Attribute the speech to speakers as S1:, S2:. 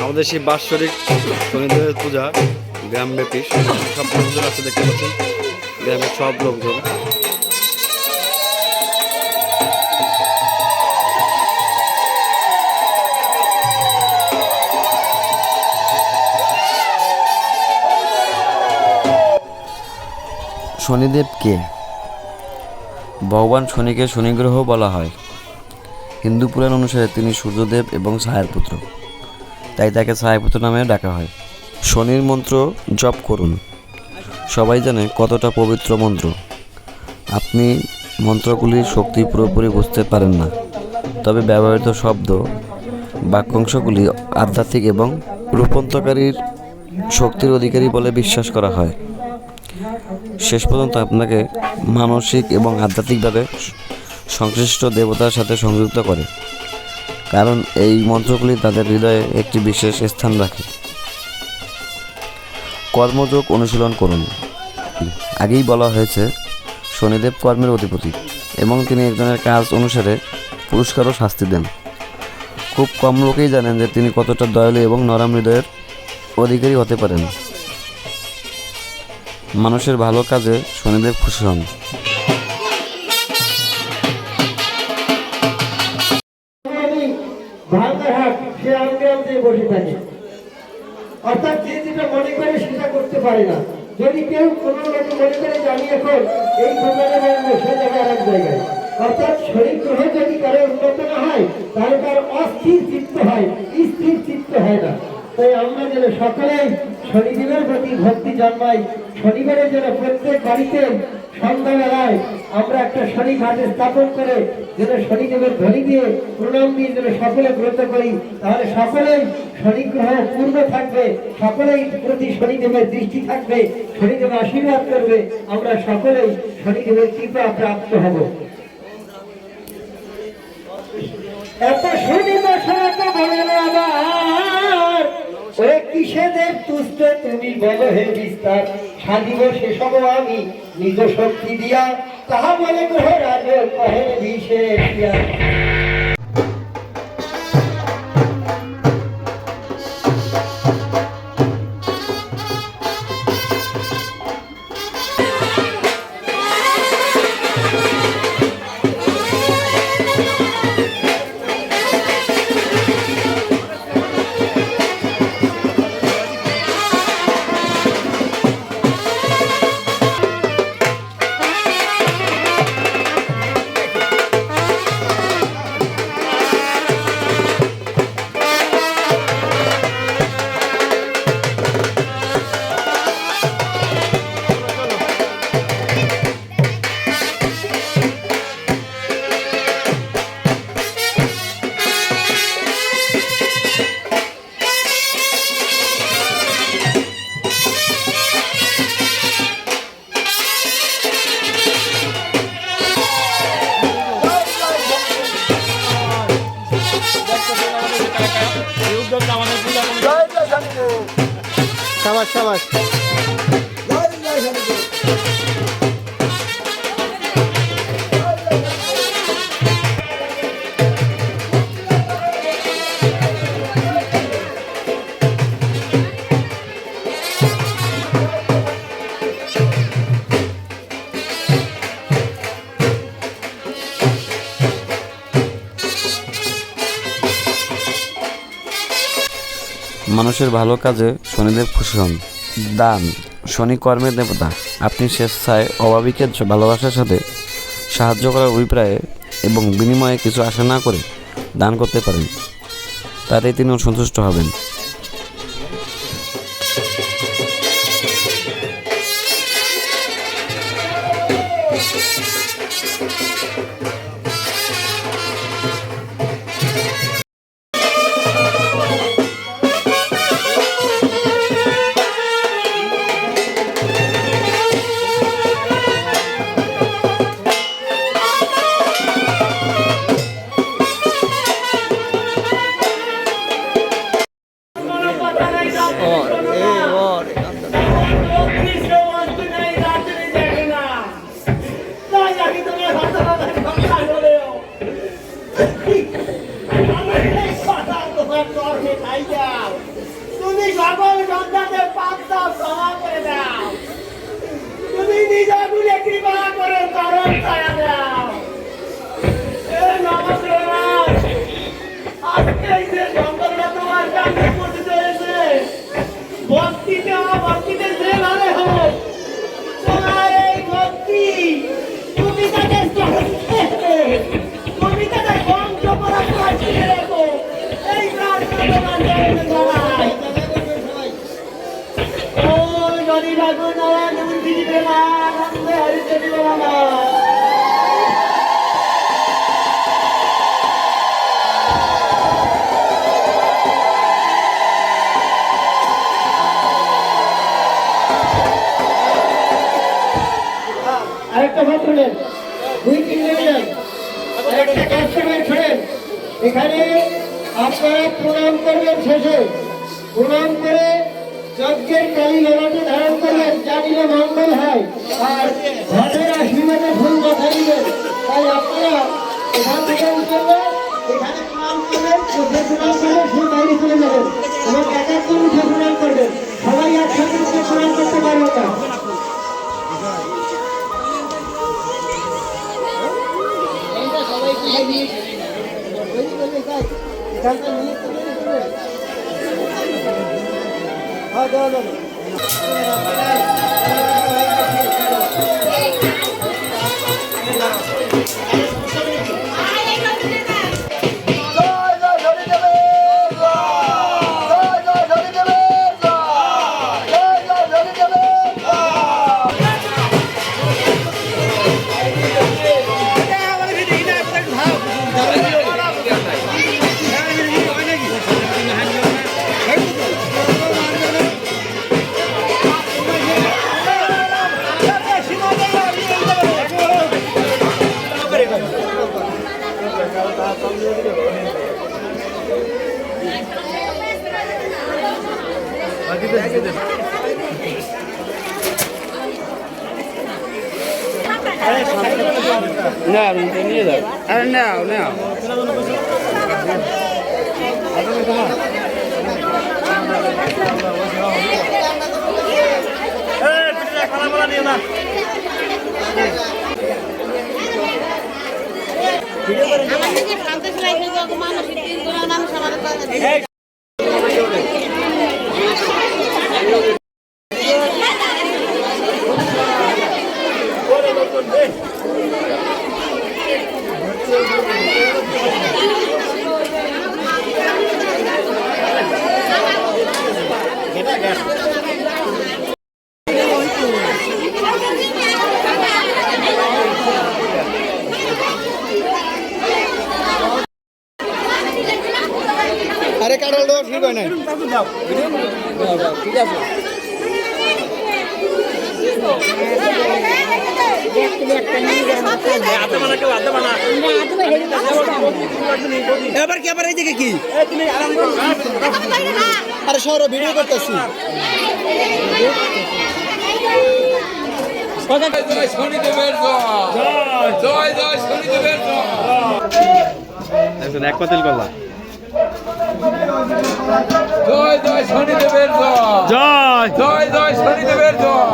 S1: আমাদের সেই বাৎসরিক শনিদেবের পূজা গ্রামব্যাপী সব লোকজন আছে, দেখতে পাচ্ছেন গ্রামের সব লোকজন। শনিদেব কে? ভগবান শনিকে শনিগ্রহ বলা হয়। হিন্দু পুরাণ অনুসারে তিনি সূর্যদেব এবং ছায়ার পুত্র, তাই তাকে ছায়াপুত্র নামেও ডাকা হয়। শনির মন্ত্র জপ করুন। সবাই জানে কতটা পবিত্র মন্ত্র। আপনি মন্ত্রগুলির শক্তি পুরোপুরি বুঝতে পারেন না, তবে ব্যবহৃত শব্দ বাক্যাংশগুলি আধ্যাত্মিক এবং রূপান্তরকারীর শক্তির অধিকারী বলে বিশ্বাস করা হয়। শেষ পর্যন্ত আপনাকে মানসিক এবং আধ্যাত্মিকভাবে সংশ্লিষ্ট দেবতার সাথে সংযুক্ত করে, কারণ এই মন্ত্রগুলি তাদের হৃদয়ে একটি বিশেষ স্থান রাখে। কর্মযোগ অনুশীলন করুন। আগেই বলা হয়েছে শনিদেব কর্মের অধিপতি এবং তিনি একজনের কাজ অনুসারে পুরস্কার ও শাস্তি দেন। খুব কম লোকেই জানেন যে তিনি কতটা দয়ালু এবং নরম হৃদয়ের অধিকারী হতে পারেন। মানুষের ভালো কাজে শনিদেব খুশি হন।
S2: অর্থাৎ যে যেটা মনে করে সেটা করতে পারে না। যদি কেউ কোনো লোক মনে করে যে আমি এখন এই প্রকারে বলবো, সে যাবে আর এক জায়গায়। অর্থাৎ শরীর গ্রহ যদি কারো উন্নত না হয়, তাহলে তার অস্থির চিত্ত হয়, স্থির চিত্ত হয় না। তাই আমরা যেন সকলেই শনিদেবের প্রতি ভক্তি জন্মাই। শনিবারে যেন প্রত্যেক বাড়িতে সন্ধ্যাবেলায় আমরা একটা শনি ঘাটে স্থাপন করে যেন শনিদেবের ধ্বনি দিয়ে প্রণাম দিয়ে যেন সকলে ব্রত করি, তাহলে সকলেই শনি গ্রহ পূর্ণ থাকবে, সকলেই প্রতি শনিদেবের দৃষ্টি থাকবে, শনিদেব আশীর্বাদ করবে, আমরা সকলেই শনিদেবের কৃপা প্রাপ্ত হব। এত শনি দশা বলে না আবার ওরে কিসে দেব তুষ্ট, তুমি বলো হে বিস্তার, সাজিব সেসব আমি নিজ শক্তি দিয়া, তাহা বলে গ্রহ রাজ কহে বিশেষ।
S3: সাবাস সাবাস।
S1: মানুষের ভালো কাজে শনিদেব খুশি হন। দান। শনি কর্মের দেবতা। আপনি স্বেচ্ছায় অভাবীকে ভালোবাসার সাথে সাহায্য করার অভিপ্রায়ে এবং বিনিময়ে কিছু আশা না করে দান করতে পারেন, তাতেই তিনি সন্তুষ্ট হবেন।
S2: তুমি সকল সন্তানদের পাপ দাও, ক্ষমা করে দাও। তুমি নিজে গুলে কৃপা করে চরণ ছায়া দাও। এ নমস্কার, আজকে এই যে যন্ত্রণা তোমার কাছে পতিত হয়েছে, ভক্তিতে অভক্তিতে যে মানে হোক, তোমার এই ভক্তি তুমি তাকে তুমি তাকে বংশ পরম্পরা ছিঁড়ে রেখো। এই প্রার্থনা তোমার চরণে জানাই। ও যদি ঠাকুর নারায়ণ মন্দির প্রেমানন্দে হরিতে দিবানা। আরেকটা ভাব শুনেন, 2-3 মিনিট আরেকটা কাস্টমার শুনেন। এখানে আপনারা প্রণাম করবেন, শেষে প্রণাম করে যজ্ঞের কালী ললাটে ধারণ করবেন, যা দিলে মঙ্গল হয়। আর ঘরের আশীর্বাদে ফুল কথা দিবেন। তাই আপনারা এখান থেকে উঠলে এখানে প্রণাম করবেন, চোখে প্রণাম করবেন, ফুল বাইরে চলে যাবেন এবং এক একজন উঠে প্রণাম করবেন। সবাই একসাথে উঠে প্রণাম করতে পারবেন না।
S3: না নিয়ে যাও, আরে নাও নাও।
S4: আমাদের সন্দেশ লাগে মানুষ মানুষ আমাদের
S3: আরে কারণ দোষ কি কয় না ঠিক আছে। এবার কি আবার এই দিকে কি আরে সৌর ভিডিও করতেছি।
S5: জয় শনিদেবের জয়, জয় জয় শনিদেবের জয়।
S3: এক পাতিল করলা।
S5: জয় জয় শনিদেবের জয়, জয় জয় জয় শনিদেবের জয়।